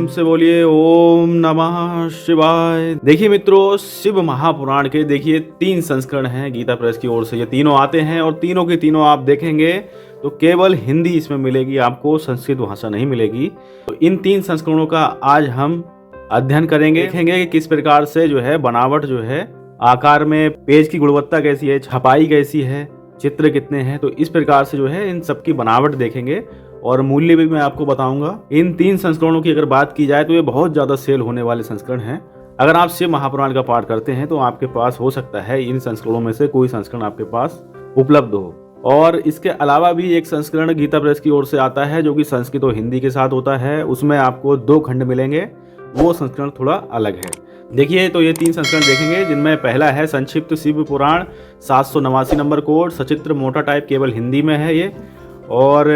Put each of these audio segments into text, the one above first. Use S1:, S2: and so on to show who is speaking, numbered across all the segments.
S1: से बोलिए ओम नमः शिवाय। देखिए मित्रों, शिव महापुराण के देखिए 3 संस्करण हैं गीता प्रेस की ओर से। ये तीनों आते हैं और तीनों के तीनों आप देखेंगे तो केवल हिंदी इसमें मिलेगी, आपको संस्कृत भाषा नहीं मिलेगी। तो इन 3 संस्करणों का आज हम अध्ययन करेंगे, देखेंगे कि किस प्रकार से जो है बनावट जो है, आकार में पेज की गुणवत्ता कैसी है, छपाई कैसी है, चित्र कितने हैं। तो इस प्रकार से जो है इन सबकी बनावट देखेंगे और मूल्य भी मैं आपको बताऊंगा। इन 3 संस्करणों की अगर बात की जाए तो ये बहुत ज़्यादा सेल होने वाले संस्करण हैं। अगर आप शिव महापुराण का पाठ करते हैं तो आपके पास हो सकता है इन संस्करणों में से कोई संस्करण आपके पास उपलब्ध हो। और इसके अलावा भी एक संस्करण गीता प्रेस की ओर से आता है जो कि संस्कृत और हिंदी के साथ होता है। उसमें आपको 2 खंड मिलेंगे, वो संस्करण थोड़ा अलग है। देखिए, तो ये 3 संस्करण देखेंगे, जिनमें पहला है संक्षिप्त शिव पुराण 789 नंबर कोड, सचित्र मोटा टाइप, केवल हिंदी में है ये। और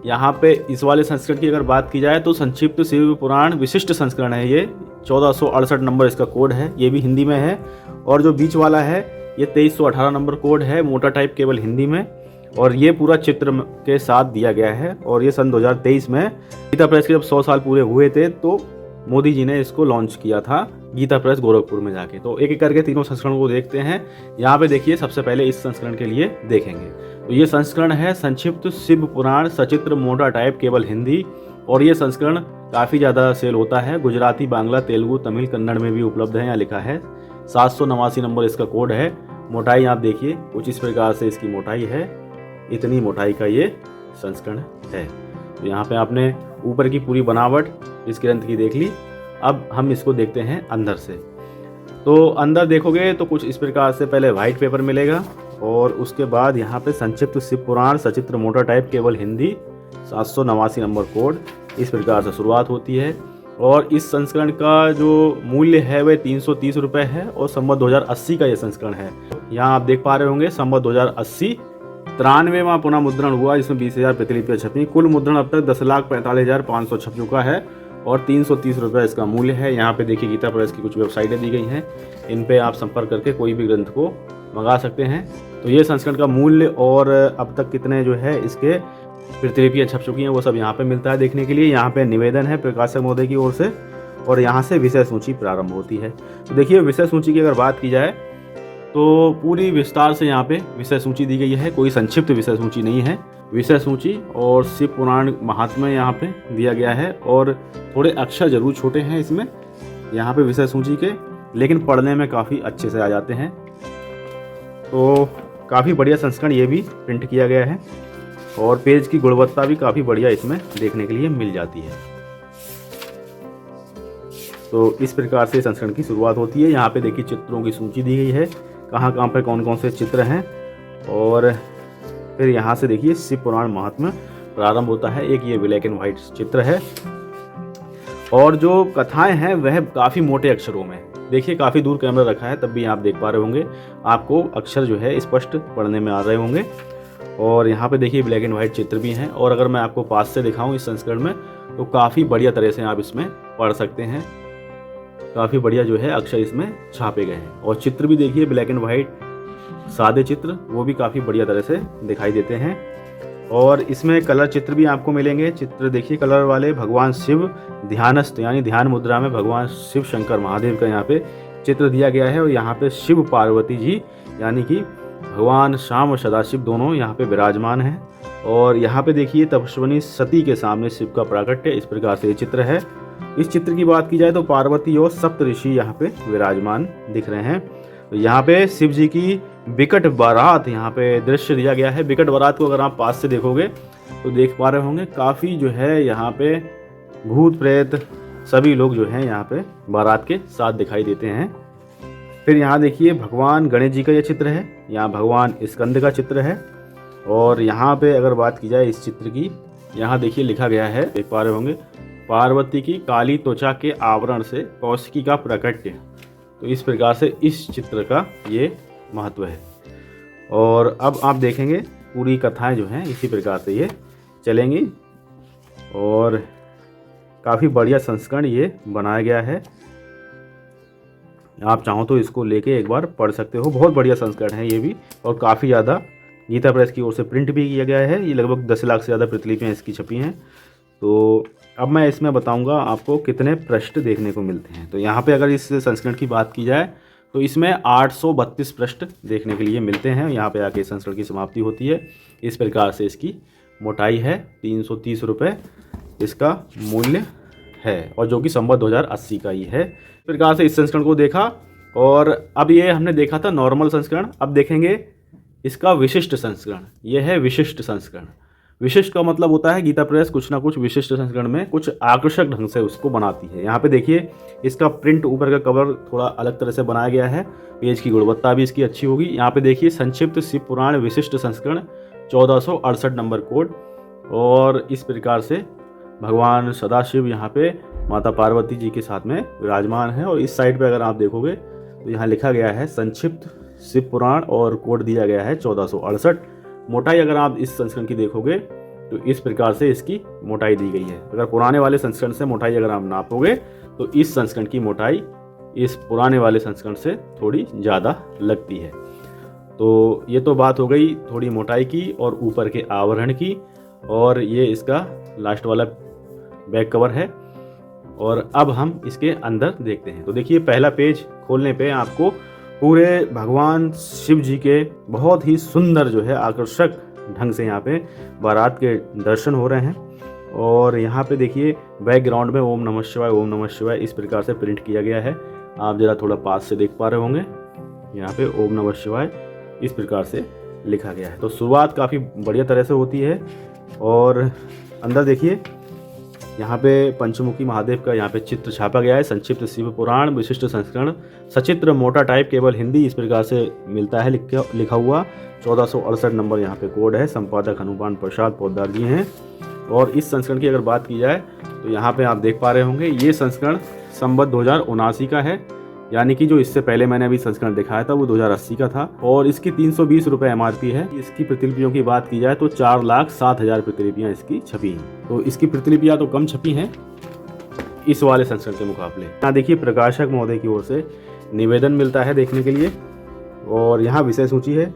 S1: यहाँ पे इस वाले संस्करण की अगर बात की जाए तो संक्षिप्त शिव पुराण विशिष्ट संस्करण है ये, 1468 नंबर इसका कोड है, ये भी हिंदी में है। और जो बीच वाला है ये 2318 नंबर कोड है, मोटा टाइप, केवल हिंदी में। और ये पूरा चित्र के साथ दिया गया है। और ये सन 2023 में गीता प्रेस के जब 100 साल पूरे हुए थे तो मोदी जी ने इसको लॉन्च किया था गीता प्रेस गोरखपुर में जाके। तो एक एक करके तीनों संस्करणों को देखते हैं। यहाँ पे देखिए, सबसे पहले इस संस्करण के लिए देखेंगे तो ये संस्करण है संक्षिप्त शिव पुराण सचित्र मोटा टाइप, केवल हिंदी। और ये संस्करण काफ़ी ज़्यादा सेल होता है, गुजराती, बांग्ला, तेलुगु, तमिल, कन्नड़ में भी उपलब्ध है। यहाँ लिखा है 789 नंबर इसका कोड है। मोटाई आप देखिए कुछ इस प्रकार से इसकी मोटाई है, इतनी मोटाई का ये संस्करण है। तो यहाँ पे आपने ऊपर की पूरी बनावट इस ग्रंथ की देख ली। अब हम इसको देखते हैं अंदर से। तो अंदर देखोगे तो कुछ इस प्रकार से पहले वाइट पेपर मिलेगा और उसके बाद यहाँ पे संक्षिप्त शिव पुराण सचित्र मोटा टाइप, केवल हिंदी, 789 नंबर कोड, इस प्रकार से शुरुआत होती है। और इस संस्करण का जो मूल्य है वह 330 रुपये है और संवत 2080 का ये संस्करण है। यहाँ आप देख पा रहे होंगे संवत 2080 93वां पुनः मुद्रण हुआ, जिसमें 20,000 प्रतिलिपियाँ छपी। कुल मुद्रण अब तक 10,45,500 छप चुका है और 330 रुपये इसका मूल्य है। यहाँ पे देखिए गीता प्रेस की कुछ वेबसाइटें दी गई हैं, इन पे आप संपर्क करके कोई भी ग्रंथ को मंगा सकते हैं। तो ये संस्करण का मूल्य और अब तक कितने जो है इसके प्रतिलिपियाँ छप चुकी हैं वो सब यहाँ पे मिलता है देखने के लिए। यहाँ पे निवेदन है प्रकाशक महोदय की ओर से और यहाँ से विषय सूची प्रारंभ होती है। तो देखिए, विषय सूची की अगर बात की जाए तो पूरी विस्तार से यहाँ पे विषय सूची दी गई है, कोई संक्षिप्त विषय सूची नहीं है। विषय सूची और शिव पुराण महात्म्य यहाँ पे दिया गया है और थोड़े अक्षर जरूर छोटे हैं इसमें यहाँ पे विषय सूची के, लेकिन पढ़ने में काफ़ी अच्छे से आ जाते हैं। तो काफ़ी बढ़िया संस्करण ये भी प्रिंट किया गया है और पेज की गुणवत्ता भी काफ़ी बढ़िया इसमें देखने के लिए मिल जाती है। तो इस प्रकार से संस्करण की शुरुआत होती है। यहाँ पे देखिए चित्रों की सूची दी गई है, कहाँ कहाँ पे कौन कौन से चित्र हैं। और फिर यहाँ से देखिए शिव पुराण महात्म्य प्रारंभ होता है। एक ये ब्लैक एंड व्हाइट चित्र है और जो कथाएं हैं वह काफ़ी मोटे अक्षरों में। देखिए, काफ़ी दूर कैमरा रखा है तब भी आप देख पा रहे होंगे, आपको अक्षर जो है स्पष्ट पढ़ने में आ रहे होंगे। और यहाँ पे देखिए ब्लैक एंड व्हाइट चित्र भी हैं। और अगर मैं आपको पास से दिखाऊँ इस संस्करण में तो काफ़ी बढ़िया तरह से आप इसमें पढ़ सकते हैं। काफ़ी बढ़िया जो है अक्षर इसमें छापे गए हैं और चित्र भी देखिए ब्लैक एंड वाइट सादे चित्र, वो भी काफ़ी बढ़िया तरह से दिखाई देते हैं। और इसमें कलर चित्र भी आपको मिलेंगे। चित्र देखिए कलर वाले, भगवान शिव ध्यानस्थ यानी ध्यान मुद्रा में भगवान शिव शंकर महादेव का यहाँ पे चित्र दिया गया है। और यहाँ पे शिव पार्वती जी यानी कि भगवान श्याम और सदाशिव दोनों यहाँ पे विराजमान हैं। और यहाँ पे देखिए तपस्विनी सती के सामने शिव का प्राकट्य, इस प्रकार से ये चित्र है। इस चित्र की बात की जाए तो पार्वती और सप्त ऋषि यहाँ पे विराजमान दिख रहे हैं। तो यहाँ पे शिव जी की विकट बारात यहाँ पे दृश्य दिया गया है। विकट बारात को अगर आप पास से देखोगे तो देख पा रहे होंगे, काफ़ी जो है यहाँ पे भूत प्रेत सभी लोग जो हैं यहाँ पे बारात के साथ दिखाई देते हैं। फिर यहाँ देखिए भगवान गणेश जी का ये चित्र है, यहाँ भगवान स्कंद का चित्र है। और यहाँ पे अगर बात की जाए इस चित्र की, यहाँ देखिए लिखा गया है, देख पा रहे होंगे, पार्वती की काली त्वचा के आवरण से कौशिकी का प्रकट्य। तो इस प्रकार से इस चित्र का ये महत्व है। और अब आप देखेंगे पूरी कथाएं जो हैं इसी प्रकार से ये चलेंगी और काफ़ी बढ़िया संस्करण ये बनाया गया है। आप चाहो तो इसको लेके एक बार पढ़ सकते हो, बहुत बढ़िया संस्करण है ये भी। और काफ़ी ज़्यादा गीता प्रेस की ओर से प्रिंट भी किया गया है। ये लगभग 10 लाख से ज़्यादा प्रतिलिपियाँ इसकी छपी हैं। तो अब मैं इसमें बताऊंगा आपको कितने पृष्ठ देखने को मिलते हैं। तो यहाँ पे अगर इस संस्करण की बात की जाए तो इसमें 832 पृष्ठ देखने के लिए मिलते हैं। यहाँ पे आके संस्करण की समाप्ति होती है। इस प्रकार से इसकी मोटाई है, 330 रुपये इसका मूल्य है, और जो कि संवत 2080 का ही है। इस प्रकार से इस संस्करण को देखा, और अब ये हमने देखा था नॉर्मल संस्करण। अब देखेंगे इसका विशिष्ट संस्करण। ये है विशिष्ट संस्करण। विशिष्ट का मतलब होता है गीता प्रेस कुछ ना कुछ विशिष्ट संस्करण में कुछ आकर्षक ढंग से उसको बनाती है। यहाँ पे देखिए इसका प्रिंट, ऊपर का कवर थोड़ा अलग तरह से बनाया गया है। पेज की गुणवत्ता भी इसकी अच्छी होगी। यहाँ पे देखिए संक्षिप्त शिव पुराण विशिष्ट संस्करण 1468 नंबर कोड, और इस प्रकार से भगवान सदाशिव यहाँ पे माता पार्वती जी के साथ में विराजमान है। और इस साइड पे अगर आप देखोगे तो यहाँ लिखा गया है संक्षिप्त शिव पुराण और कोड दिया गया है 1468। मोटाई अगर आप इस संस्करण की देखोगे तो इस प्रकार से इसकी मोटाई दी गई है। अगर पुराने वाले संस्करण से मोटाई अगर आप नापोगे तो इस संस्करण की मोटाई इस पुराने वाले संस्करण से थोड़ी ज़्यादा लगती है। तो ये तो बात हो गई थोड़ी मोटाई की और ऊपर के आवरण की, और ये इसका लास्ट वाला बैक कवर है। और अब हम इसके अंदर देखते हैं। तो देखिए पहला पेज खोलने पे आपको पूरे भगवान शिव जी के बहुत ही सुंदर जो है आकर्षक ढंग से यहाँ पे बारात के दर्शन हो रहे हैं। और यहाँ पे देखिए बैकग्राउंड में ओम नमः शिवाय इस प्रकार से प्रिंट किया गया है। आप जरा थोड़ा पास से देख पा रहे होंगे, यहाँ पे ओम नमः शिवाय इस प्रकार से लिखा गया है। तो शुरुआत काफ़ी बढ़िया तरह से होती है। और अंदर देखिए यहाँ पे पंचमुखी महादेव का यहाँ पे चित्र छापा गया है। संक्षिप्त शिव पुराण विशिष्ट संस्करण सचित्र मोटा टाइप केवल हिंदी इस प्रकार से मिलता है लिखा हुआ। 1468 नंबर यहाँ पे कोड है। संपादक हनुमान प्रसाद पोद्दार जी हैं। और इस संस्करण की अगर बात की जाए तो यहाँ पे आप देख पा रहे होंगे ये संस्करण संवत 2079 का है, यानी कि जो इससे पहले मैंने अभी संस्करण दिखाया था वो 2080 का था। और इसकी 320 रुपये MRP है। इसकी प्रतिलिपियों की बात की जाए तो 4,07,000 प्रतिलिपियाँ इसकी छपी हैं। तो इसकी प्रतिलिपियाँ तो कम छपी हैं इस वाले संस्करण के मुकाबले। यहाँ देखिए प्रकाशक महोदय की ओर से निवेदन मिलता है देखने के लिए। और यहाँ विषय सूची है।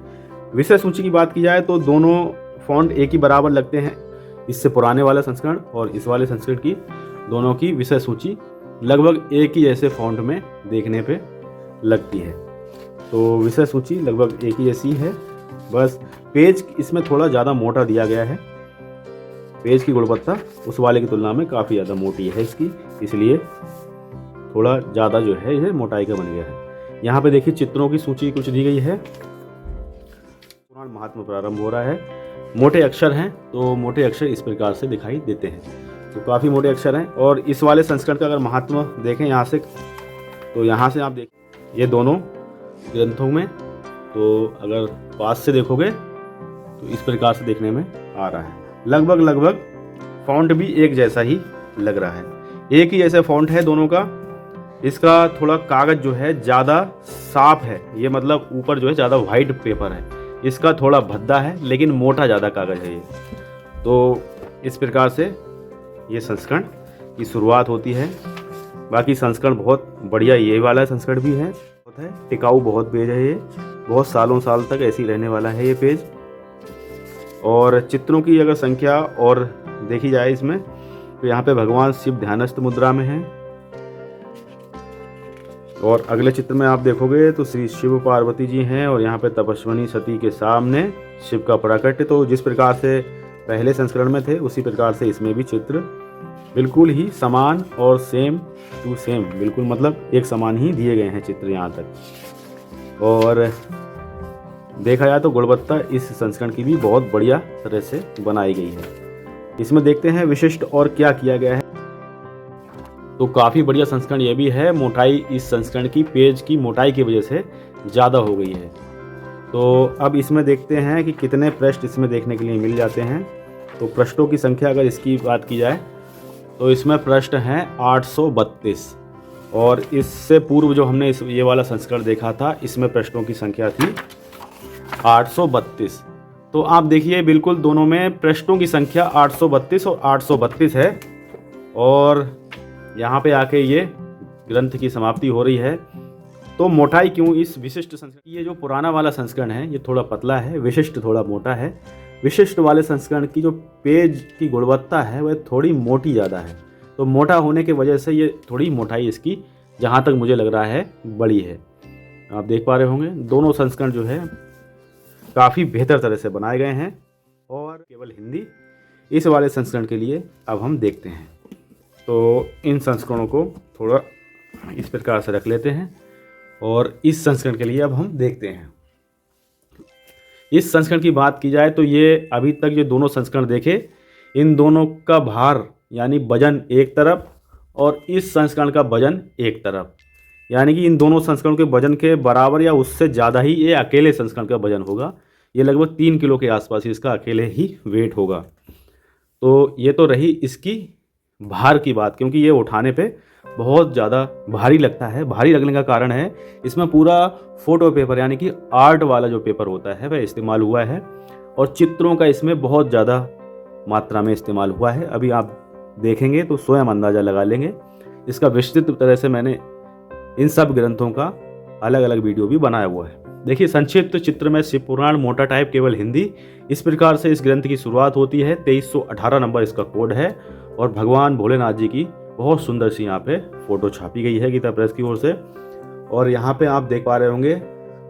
S1: विषय सूची की बात की जाए तो दोनों फॉन्ट एक ही बराबर लगते हैं। इससे पुराने वाला संस्करण और इस वाले संस्करण की दोनों की विषय सूची लगभग एक ही जैसे फॉन्ट में देखने पे लगती है। तो विषय सूची लगभग एक ही जैसी है, बस पेज इसमें थोड़ा ज़्यादा मोटा दिया गया है। पेज की गुणवत्ता उस वाले की तुलना में काफ़ी ज़्यादा मोटी है इसकी, इसलिए थोड़ा ज़्यादा जो है यह मोटाई का बन गया है। यहाँ पे देखिए चित्रों की सूची कुछ दी गई है। पुराण महात्मा प्रारंभ हो रहा है। मोटे अक्षर हैं तो मोटे अक्षर इस प्रकार से दिखाई देते हैं। तो काफ़ी मोटे अक्षर हैं। और इस वाले संस्करण का अगर महात्मा देखें यहाँ से, तो यहाँ से आप देख ये दोनों ग्रंथों में, तो अगर पास से देखोगे तो इस प्रकार से देखने में आ रहा है। लगभग फॉन्ट भी एक जैसा ही लग रहा है, एक ही जैसा फॉन्ट है दोनों का। इसका थोड़ा कागज़ जो है ज़्यादा साफ है, ये मतलब ऊपर जो है ज़्यादा वाइट पेपर है। इसका थोड़ा भद्दा है लेकिन मोटा ज़्यादा कागज़ है ये। तो इस प्रकार से ये संस्करण की शुरुआत होती है। बाकी संस्करण बहुत बढ़िया ये वाला संस्करण भी है, टिकाऊ बहुत पेज है ये, बहुत सालों साल तक ऐसे ही रहने वाला है ये पेज। और चित्रों की अगर संख्या और देखी जाए इसमें तो यहाँ पे भगवान शिव ध्यानस्थ मुद्रा में है। और अगले चित्र में आप देखोगे तो श्री शिव पार्वती जी हैं और यहाँ पे तपस्विनी सती के सामने शिव का प्राकट्य। तो जिस प्रकार से पहले संस्करण में थे उसी प्रकार से इसमें भी चित्र बिल्कुल ही समान और सेम टू सेम, बिल्कुल मतलब एक समान ही दिए गए हैं चित्र यहाँ तक। और देखा जाए तो गुणवत्ता इस संस्करण की भी बहुत बढ़िया तरह से बनाई गई है। इसमें देखते हैं विशिष्ट और क्या किया गया है। तो काफ़ी बढ़िया संस्करण ये भी है। मोटाई इस संस्करण की पेज की मोटाई की वजह से ज़्यादा हो गई है। तो अब इसमें देखते हैं कि कितने पृष्ठ इसमें देखने के लिए मिल जाते हैं। तो पृष्ठों की संख्या अगर इसकी बात की जाए तो इसमें पृष्ठ हैं 832। और इससे पूर्व जो हमने ये वाला संस्करण देखा था इसमें पृष्ठों की संख्या थी 832। तो आप देखिए बिल्कुल दोनों में पृष्ठों की संख्या 832 और 832 है। और यहाँ पे आके ये ग्रंथ की समाप्ति हो रही है। तो मोटाई क्यों इस विशिष्ट संस्करण, ये जो पुराना वाला संस्करण है ये थोड़ा पतला है, विशिष्ट थोड़ा मोटा है। विशिष्ट वाले संस्करण की जो पेज की गुणवत्ता है वह थोड़ी मोटी ज़्यादा है। तो मोटा होने की वजह से ये थोड़ी मोटाई इसकी जहाँ तक मुझे लग रहा है बड़ी है। आप देख पा रहे होंगे दोनों संस्करण जो है काफ़ी बेहतर तरह से बनाए गए हैं। और केवल हिंदी इस वाले संस्करण के लिए अब हम देखते हैं। तो इन संस्करणों को थोड़ा इस प्रकार से रख लेते हैं और इस संस्करण के लिए अब हम देखते हैं। इस संस्करण की बात की जाए तो ये अभी तक जो दोनों संस्करण देखे, इन दोनों का भार यानी वजन एक तरफ और इस संस्करण का वजन एक तरफ, यानी कि इन दोनों संस्करणों के वजन के बराबर या उससे ज़्यादा ही ये अकेले संस्करण का वजन होगा। ये लगभग 3 किलो के आसपास इसका अकेले ही वेट होगा। तो ये तो रही इसकी भार की बात, क्योंकि ये उठाने पे बहुत ज़्यादा भारी लगता है। भारी लगने का कारण है इसमें पूरा फ़ोटो पेपर यानी कि आर्ट वाला जो पेपर होता है वह इस्तेमाल हुआ है और चित्रों का इसमें बहुत ज़्यादा मात्रा में इस्तेमाल हुआ है। अभी आप देखेंगे तो स्वयं अंदाज़ा लगा लेंगे। इसका विस्तृत तरह से मैंने इन सब ग्रंथों का अलग अलग वीडियो भी बनाया हुआ है। देखिए, संक्षिप्त चित्र में शिव पुराण मोटा टाइप केवल हिंदी, इस प्रकार से इस ग्रंथ की शुरुआत होती है। 2318 नंबर इसका कोड है और भगवान भोलेनाथ जी की बहुत सुंदर सी यहाँ पे फोटो छापी गई है गीता प्रेस की ओर से। और यहाँ पे आप देख पा रहे होंगे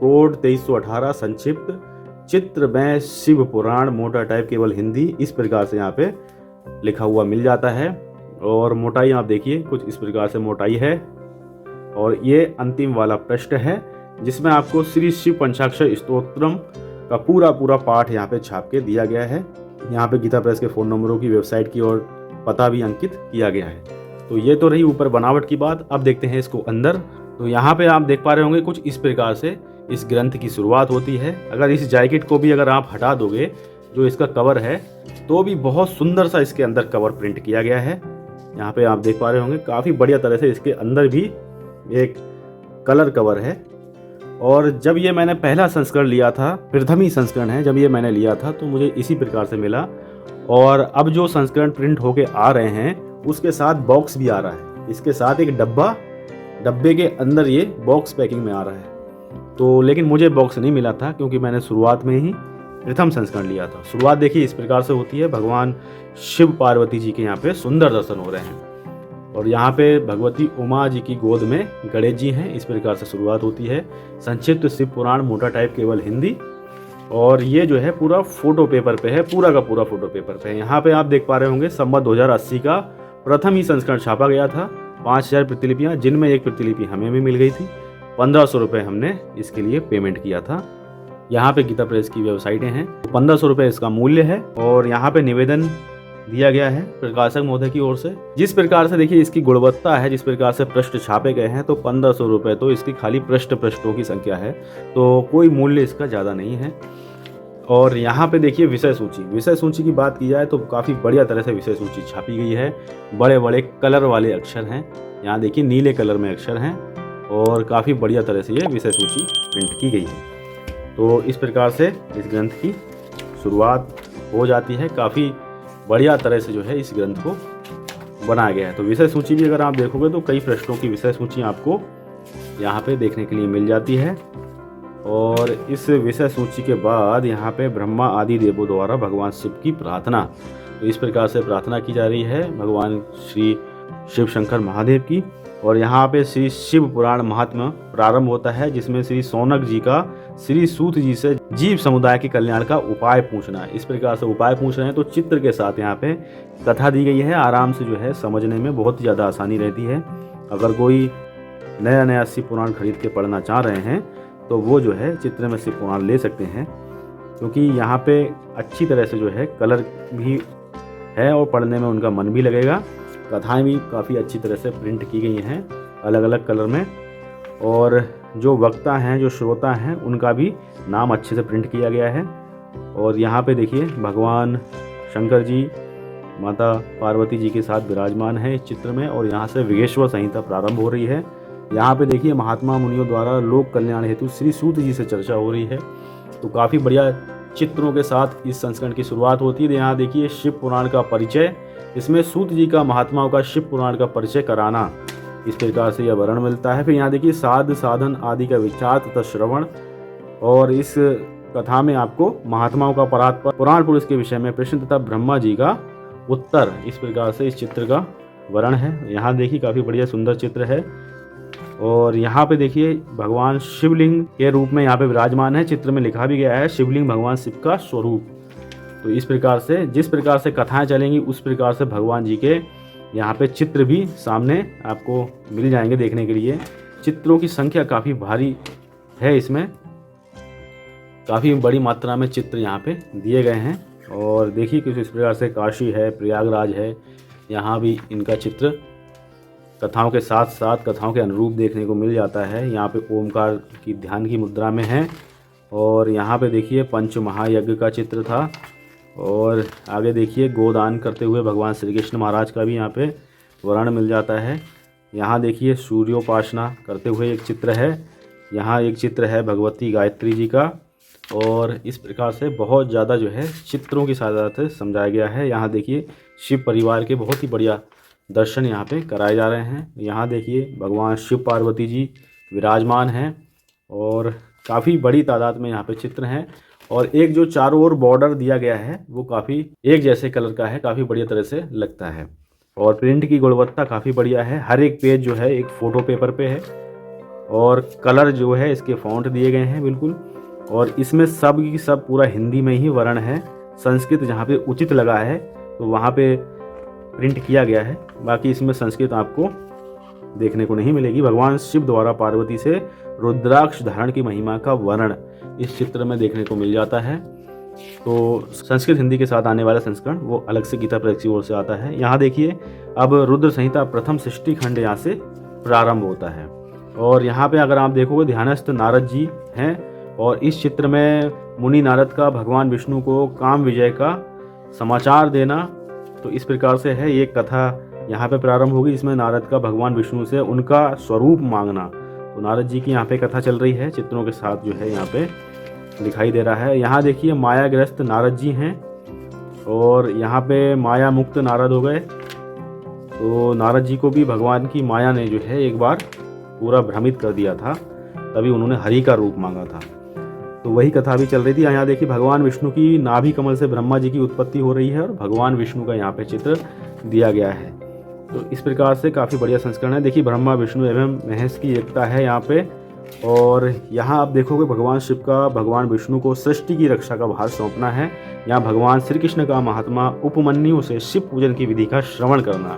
S1: कोड 2318 संक्षिप्त चित्र में शिव पुराण मोटा टाइप केवल हिंदी, इस प्रकार से यहाँ पे लिखा हुआ मिल जाता है। और मोटाई आप देखिए कुछ इस प्रकार से मोटाई है। और ये अंतिम वाला पृष्ठ है जिसमें आपको श्री शिव पंचाक्षर स्तोत्रम का पूरा पाठ यहाँ पे छाप के दिया गया है। यहाँ पे गीता प्रेस के फ़ोन नंबरों की, वेबसाइट की और पता भी अंकित किया गया है। तो ये तो रही ऊपर बनावट की बात। अब देखते हैं इसको अंदर। तो यहाँ पे आप देख पा रहे होंगे कुछ इस प्रकार से इस ग्रंथ की शुरुआत होती है। अगर इस जैकेट को भी अगर आप हटा दोगे जो इसका कवर है, तो भी बहुत सुंदर सा इसके अंदर कवर प्रिंट किया गया है। यहाँ पे आप देख पा रहे होंगे काफ़ी बढ़िया तरह से इसके अंदर भी एक कलर कवर है। और जब ये मैंने पहला संस्करण लिया था, प्रथमी संस्करण है, जब ये मैंने लिया था तो मुझे इसी प्रकार से मिला। और अब जो संस्करण प्रिंट होके आ रहे हैं उसके साथ बॉक्स भी आ रहा है। इसके साथ एक डब्बे के अंदर ये बॉक्स पैकिंग में आ रहा है। तो लेकिन मुझे बॉक्स नहीं मिला था क्योंकि मैंने शुरुआत में ही प्रथम संस्करण लिया था। शुरुआत देखिए इस प्रकार से होती है। भगवान शिव पार्वती जी के यहाँ पे सुंदर दर्शन हो रहे हैं और यहाँ पे भगवती उमा जी की गोद में गणेश जी हैं। इस प्रकार से शुरुआत होती है। संक्षिप्त शिव पुराण मोटा टाइप केवल हिंदी, और ये जो है पूरा फोटो पेपर पे है, पूरा का पूरा फोटो पेपर पे है। यहाँ पे आप देख पा रहे होंगे संवत 2080 का प्रथम ही संस्करण छापा गया था। 5000 प्रतिलिपियाँ, जिनमें एक प्रतिलिपि हमें भी मिल गई थी। 1500 रुपये हमने इसके लिए पेमेंट किया था। यहाँ पे गीता प्रेस की वेबसाइटें हैं। 1500 रुपये इसका मूल्य है। और यहाँ पे निवेदन दिया गया है प्रकाशक महोदय की ओर से। जिस प्रकार से देखिए इसकी गुणवत्ता है, जिस प्रकार से पृष्ठ छापे गए हैं, तो 1500 रुपये तो इसकी खाली पृष्ठों की संख्या है, तो कोई मूल्य इसका ज़्यादा नहीं है। और यहाँ पे देखिए विषय सूची की बात की जाए तो काफ़ी बढ़िया तरह से विषय सूची छापी गई है। बड़े बड़े कलर वाले अक्षर हैं। यहाँ देखिए नीले कलर में अक्षर हैं और काफ़ी बढ़िया तरह से ये विषय सूची प्रिंट की गई है। तो इस प्रकार से इस ग्रंथ की शुरुआत हो जाती है। काफ़ी बढ़िया तरह से जो है इस ग्रंथ को बनाया गया है। तो विषय सूची भी अगर आप देखोगे तो कई पृष्ठों की विषय सूची आपको यहाँ पे देखने के लिए मिल जाती है। और इस विषय सूची के बाद यहाँ पे ब्रह्मा आदि देवों द्वारा भगवान शिव की प्रार्थना, तो इस प्रकार से प्रार्थना की जा रही है भगवान श्री शिव शंकर महादेव की। और यहाँ पे श्री शिव पुराण महात्म्य प्रारंभ होता है, जिसमें श्री सौनक जी का श्री सूत जी से जीव समुदाय के कल्याण का उपाय पूछना है। इस प्रकार से उपाय पूछ रहे हैं। तो चित्र के साथ यहाँ पे कथा दी गई है। आराम से जो है समझने में बहुत ज़्यादा आसानी रहती है। अगर कोई नया शिव पुराण खरीद के पढ़ना चाह रहे हैं तो वो जो है चित्र में शिव पुराण ले सकते हैं, क्योंकि यहाँ पे अच्छी तरह से जो है कलर भी है और पढ़ने में उनका मन भी लगेगा। कथाएं भी काफ़ी अच्छी तरह से प्रिंट की गई हैं अलग अलग कलर में। और जो वक्ता हैं, जो श्रोता हैं, उनका भी नाम अच्छे से प्रिंट किया गया है। और यहाँ पे देखिए भगवान शंकर जी माता पार्वती जी के साथ विराजमान है इस चित्र में। और यहाँ से विघेश्वर संहिता प्रारंभ हो रही है। यहाँ पे देखिए महात्मा मुनियों द्वारा लोक कल्याण हेतु श्री सूत जी से चर्चा हो रही है। तो काफ़ी बढ़िया चित्रों के साथ इस संस्करण की शुरुआत होती है। यहाँ देखिए शिव पुराण का परिचय, इसमें सूत जी का महात्माओं का शिव पुराण का परिचय कराना, इस प्रकार से यह वर्णन मिलता है। फिर यहाँ देखिए साध साधन आदि का विचार तथा श्रवण। और इस कथा में आपको महात्माओं का पुराण पुरुष के विषय में प्रश्न तथा ब्रह्मा जी का उत्तर, इस प्रकार से इस चित्र का वर्ण है। यहाँ देखिए काफ़ी बढ़िया सुंदर चित्र है। और यहाँ पे देखिए भगवान शिवलिंग के रूप में यहाँ पे विराजमान है। चित्र में लिखा भी गया है शिवलिंग भगवान शिव का स्वरूप। तो इस प्रकार से जिस प्रकार से कथाएं चलेंगी उस प्रकार से भगवान जी के यहाँ पे चित्र भी सामने आपको मिल जाएंगे देखने के लिए। चित्रों की संख्या काफ़ी भारी है, इसमें काफ़ी बड़ी मात्रा में चित्र यहाँ पे दिए गए हैं। और देखिए किस इस प्रकार से काशी है, प्रयागराज है, यहाँ भी इनका चित्र कथाओं के साथ साथ कथाओं के अनुरूप देखने को मिल जाता है। यहाँ पे ओमकार की ध्यान की मुद्रा में है। और यहाँ पे देखिए पंच महायज्ञ का चित्र था। और आगे देखिए गोदान करते हुए भगवान श्री कृष्ण महाराज का भी यहाँ पे वर्णन मिल जाता है। यहाँ देखिए सूर्योपासना करते हुए एक चित्र है। यहाँ एक चित्र है भगवती गायत्री जी का। और इस प्रकार से बहुत ज़्यादा जो है चित्रों की सहायता से समझाया गया है। यहाँ देखिए शिव परिवार के बहुत ही बढ़िया दर्शन यहाँ पे कराए जा रहे हैं। यहाँ देखिए भगवान शिव पार्वती जी विराजमान हैं और काफ़ी बड़ी तादाद में यहाँ पे चित्र हैं। और एक जो चारों ओर बॉर्डर दिया गया है वो काफ़ी एक जैसे कलर का है, काफ़ी बढ़िया तरह से लगता है। और प्रिंट की गुणवत्ता काफ़ी बढ़िया है। हर एक पेज जो है एक फ़ोटो पेपर पे है और कलर जो है इसके फ़ॉन्ट दिए गए हैं बिल्कुल। और इसमें सब की सब पूरा हिंदी में ही वर्ण है। संस्कृत जहाँ पे उचित लगा है तो वहाँ पे प्रिंट किया गया है, बाकी इसमें संस्कृत आपको देखने को नहीं मिलेगी। भगवान शिव द्वारा पार्वती से रुद्राक्ष धारण की महिमा का वर्णन इस चित्र में देखने को मिल जाता है। तो संस्कृत हिंदी के साथ आने वाला संस्करण वो अलग से गीता प्रेस की ओर से आता है। यहाँ देखिए अब रुद्र संहिता प्रथम सृष्टि खंड यहाँ से प्रारंभ होता है। और यहाँ पे अगर आप देखोगे ध्यानस्थ नारद जी हैं और इस चित्र में मुनि नारद का भगवान विष्णु को काम विजय का समाचार देना, तो इस प्रकार से है ये कथा यहाँ पे प्रारंभ होगी। इसमें नारद का भगवान विष्णु से उनका स्वरूप मांगना, तो नारद जी की यहाँ पे कथा चल रही है चित्रों के साथ जो है यहाँ पे दिखाई दे रहा है। यहाँ देखिए मायाग्रस्त नारद जी हैं और यहाँ पे माया मुक्त नारद हो गए। तो नारद जी को भी भगवान की माया ने जो है एक बार पूरा भ्रमित कर दिया था, तभी उन्होंने हरि का रूप मांगा था। तो वही कथा भी चल रही थी। यहाँ देखिए भगवान विष्णु की नाभि कमल से ब्रह्मा जी की उत्पत्ति हो रही है और भगवान विष्णु का यहाँ पे चित्र दिया गया है। तो इस प्रकार से काफ़ी बढ़िया संस्करण है। देखिए ब्रह्मा विष्णु एवं महेश की एकता है यहाँ पे। और यहाँ आप देखोगे भगवान शिव का भगवान विष्णु को सृष्टि की रक्षा का भार सौंपना है। यहाँ भगवान श्री कृष्ण का महात्मा उपमन्यु से शिव पूजन की विधि का श्रवण करना,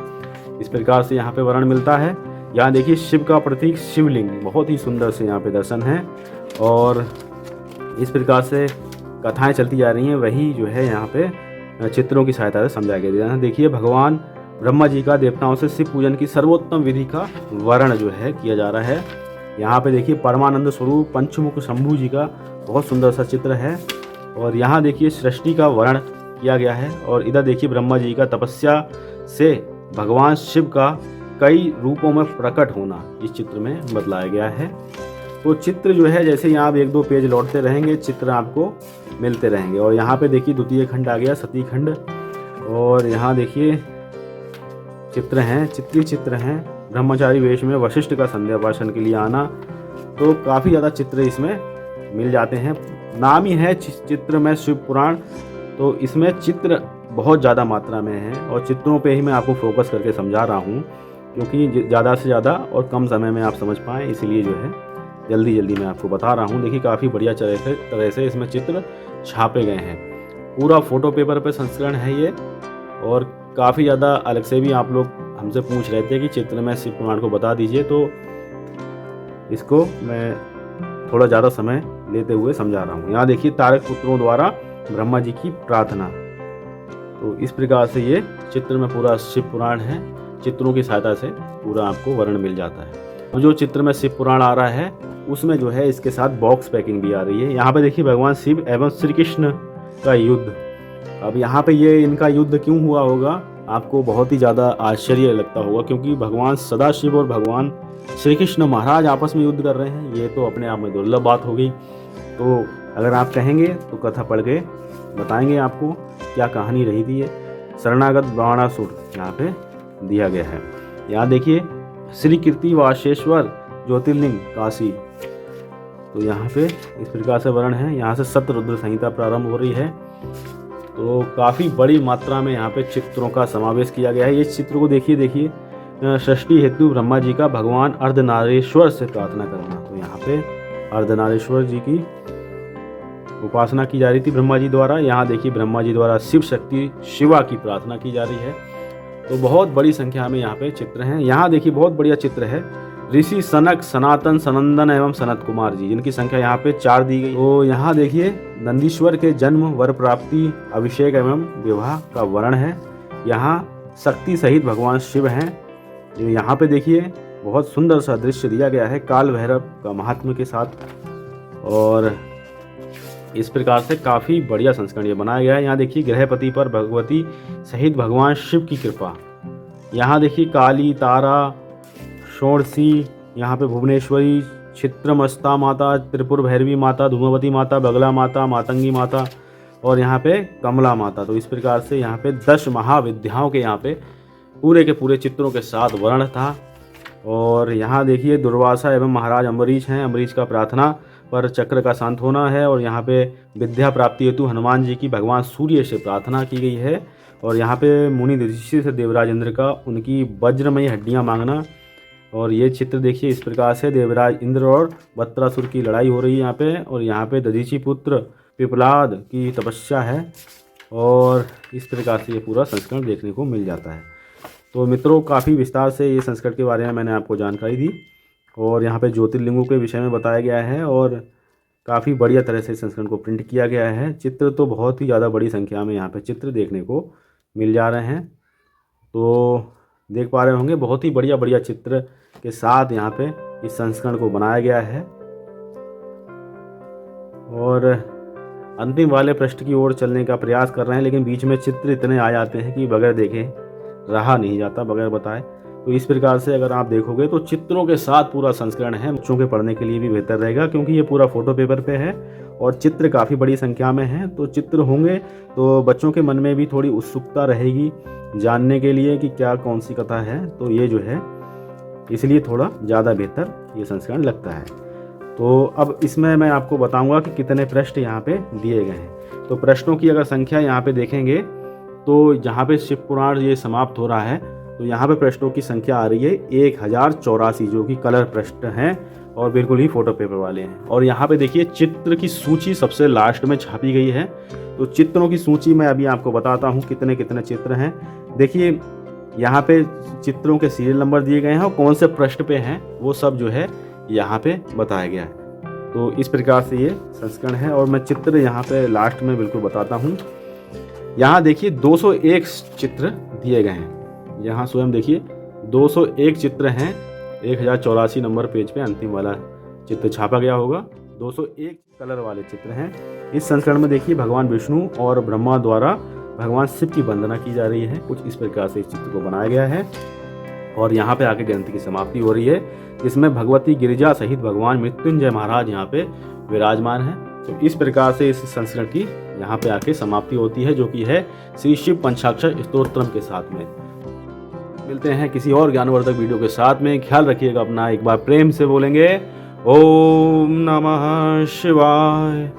S1: इस प्रकार से यहाँ पे वर्णन मिलता है। यहाँ देखिए शिव का प्रतीक शिवलिंग बहुत ही सुंदर से यहाँ पे दर्शन है। और इस प्रकार से कथाएं चलती जा रही हैं, वही जो है यहाँ पे चित्रों की सहायता से समझाया गया है। देखिए भगवान ब्रह्मा जी का देवताओं से शिव पूजन की सर्वोत्तम विधि का वर्णन जो है किया जा रहा है। यहाँ पे देखिए परमानंद स्वरूप पंचमुख शंभु जी का बहुत सुंदर सा चित्र है। और यहाँ देखिए सृष्टि का वर्णन किया गया है। और इधर देखिए ब्रह्मा जी का तपस्या से भगवान शिव का कई रूपों में प्रकट होना इस चित्र में बतलाया गया है। तो चित्र जो है जैसे यहाँ आप एक दो पेज लौटते रहेंगे चित्र आपको मिलते रहेंगे। और यहाँ पे देखिए द्वितीय खंड आ गया, सती खंड। और यहाँ देखिए चित्र हैं, चित्रीय चित्र हैं। ब्रह्मचारी वेश में वशिष्ठ का संध्या भाषण के लिए आना, तो काफ़ी ज़्यादा चित्र इसमें मिल जाते हैं। नाम ही है चित्र में शिव पुराण, तो इसमें चित्र बहुत ज़्यादा मात्रा में है। और चित्रों पे ही मैं आपको फोकस करके समझा रहा हूँ क्योंकि ज़्यादा से ज़्यादा और कम समय में आप समझ पाएँ, इसलिए जो है जल्दी मैं आपको बता रहा हूँ। देखिए काफ़ी बढ़िया तरह से इसमें चित्र छापे गए हैं। पूरा फोटो पेपर पे संस्करण है ये। और काफ़ी ज़्यादा अलग से भी आप लोग हमसे पूछ रहे थे कि चित्र में शिव पुराण को बता दीजिए, तो इसको मैं थोड़ा ज़्यादा समय लेते हुए समझा रहा हूँ। यहाँ देखिए तारक पुत्रों द्वारा ब्रह्मा जी की प्रार्थना, तो इस प्रकार से ये चित्र में पूरा शिव पुराण है। चित्रों की सहायता से पूरा आपको वर्णन मिल जाता है। अब जो चित्र में शिव पुराण आ रहा है उसमें जो है इसके साथ बॉक्स पैकिंग भी आ रही है। यहाँ पे देखिए भगवान शिव एवं श्री कृष्ण का युद्ध। अब यहाँ पे ये इनका युद्ध क्यों हुआ होगा आपको बहुत ही ज़्यादा आश्चर्य लगता होगा, क्योंकि भगवान सदाशिव और भगवान श्री कृष्ण महाराज आपस में युद्ध कर रहे हैं। ये तो अपने आप में दुर्लभ बात हो गई। तो अगर आप कहेंगे तो कथा पढ़ के बताएंगे आपको क्या कहानी रही थी। ये शरणागत बाणासुर यहाँ पे दिया गया है। यहाँ देखिए श्री कीर्ति वाशेश्वर ज्योतिर्लिंग काशी, तो यहाँ पे इस प्रकार से वर्णन है। यहाँ से सप्तरुद्र संहिता प्रारंभ हो रही है। तो काफ़ी बड़ी मात्रा में यहाँ पे चित्रों का समावेश किया गया है। ये चित्र को देखिए षष्ठी हेतु ब्रह्मा जी का भगवान अर्धनारीश्वर से प्रार्थना करना। तो यहाँ पे अर्धनारीश्वर जी की उपासना की जा रही थी ब्रह्मा जी द्वारा। यहाँ देखिए ब्रह्मा जी द्वारा शिव शक्ति शिवा की प्रार्थना की जा रही है। तो बहुत बड़ी संख्या में यहाँ पे चित्र हैं। यहाँ देखिए बहुत बढ़िया चित्र है, ऋषि सनक, सनातन, सनंदन एवं सनत कुमार जी, जिनकी संख्या यहाँ पे 4 दी गई। तो यहाँ देखिए नंदीश्वर के जन्म, वर प्राप्ति, अभिषेक एवं विवाह का वर्णन है। यहाँ शक्ति सहित भगवान शिव हैं। यहाँ पे देखिए बहुत सुंदर सा दृश्य दिया गया है काल भैरव का महात्म्य के साथ। और इस प्रकार से काफ़ी बढ़िया संस्करण ये बनाया गया है। यहाँ देखिए गृहपति पर भगवती सहित भगवान शिव की कृपा। यहाँ देखिए काली, तारा, षोडशी, यहाँ पे भुवनेश्वरी, छित्रमस्ता माता, त्रिपुर भैरवी माता, धूमवती माता, बगला माता, मातंगी माता और यहाँ पे कमला माता। तो इस प्रकार से यहाँ पे 10 महाविद्याओं के यहाँ पे पूरे के पूरे चित्रों के साथ वर्णन था। और यहाँ देखिए दुर्वासा एवं महाराज अम्बरीश हैं। अम्बरीश का प्रार्थना पर चक्र का शांत होना है। और यहाँ पे विद्या प्राप्ति हेतु हनुमान जी की भगवान सूर्य से प्रार्थना की गई है। और यहाँ पे मुनि ऋषि से देवराज इंद्र का उनकी वज्रमयी हड्डियाँ मांगना। और ये चित्र देखिए इस प्रकार से देवराज इंद्र और बत्रासुर की लड़ाई हो रही है यहाँ पे। और यहाँ पे दधीचि पुत्र पिपलाद की तपस्या है। और इस प्रकार से ये पूरा संस्करण देखने को मिल जाता है। तो मित्रों काफ़ी विस्तार से ये संस्करण के बारे में मैंने आपको जानकारी दी। और यहाँ पे ज्योतिर्लिंगों के विषय में बताया गया है और काफ़ी बढ़िया तरह से संस्करण को प्रिंट किया गया है। चित्र तो बहुत ही ज़्यादा बड़ी संख्या में यहाँ पे चित्र देखने को मिल जा रहे हैं। तो देख पा रहे होंगे बहुत ही बढ़िया बढ़िया चित्र के साथ यहाँ पे इस संस्करण को बनाया गया है। और अंतिम वाले पृष्ठ की ओर चलने का प्रयास कर रहे हैं, लेकिन बीच में चित्र इतने आ जाते हैं कि बगैर देखे रहा नहीं जाता, बगैर बताए। तो इस प्रकार से अगर आप देखोगे तो चित्रों के साथ पूरा संस्करण है। बच्चों के पढ़ने के लिए भी बेहतर रहेगा, क्योंकि ये पूरा फोटो पेपर पे है और चित्र काफ़ी बड़ी संख्या में है। तो चित्र होंगे तो बच्चों के मन में भी थोड़ी उत्सुकता रहेगी जानने के लिए कि क्या कौन सी कथा है। तो ये जो है इसलिए थोड़ा ज़्यादा बेहतर ये संस्करण लगता है। तो अब इसमें मैं आपको बताऊंगा कि कितने प्रश्न यहाँ पे दिए गए हैं। तो प्रश्नों की अगर संख्या यहाँ पे देखेंगे तो जहाँ पे शिव पुराण ये समाप्त हो रहा है, तो यहाँ पे प्रश्नों की संख्या आ रही है 1084, जो कि कलर प्रश्न हैं और बिल्कुल ही फोटो पेपर वाले हैं। और यहाँ पे देखिए चित्र की सूची सबसे लास्ट में छापी गई है। तो चित्रों की सूची मैं अभी आपको बताता हूँ कितने कितने चित्र हैं। देखिए यहाँ पे चित्रों के सीरियल नंबर दिए गए हैं और कौन से पृष्ठ पे हैं वो सब जो है यहाँ पे बताया गया है। तो इस प्रकार से ये संस्करण है। और मैं चित्र यहाँ पे लास्ट में बिल्कुल बताता हूँ। यहाँ देखिए 201 चित्र दिए गए हैं। यहाँ स्वयं देखिए 201 चित्र हैं। 1084 नंबर पेज पे अंतिम वाला चित्र छापा गया होगा। 201 कलर वाले चित्र हैं। इस संस्करण में देखिए भगवान विष्णु और ब्रह्मा द्वारा भगवान शिव की वंदना की जा रही है। कुछ इस प्रकार से इस चित्र को बनाया गया है। और यहाँ पे आके ग्रंथ की समाप्ति हो रही है, जिसमें भगवती गिरिजा सहित भगवान मृत्युंजय महाराज यहाँ पे विराजमान हैं। तो इस प्रकार से इस संस्करण की यहाँ पे आके समाप्ति होती है, जो कि है श्री शिव पंचाक्षर स्तोत्रम के साथ में। मिलते हैं किसी और ज्ञानवर्धक वीडियो के साथ में। ख्याल रखिएगा अपना। एक बार प्रेम से बोलेंगे ओम नमः शिवाय।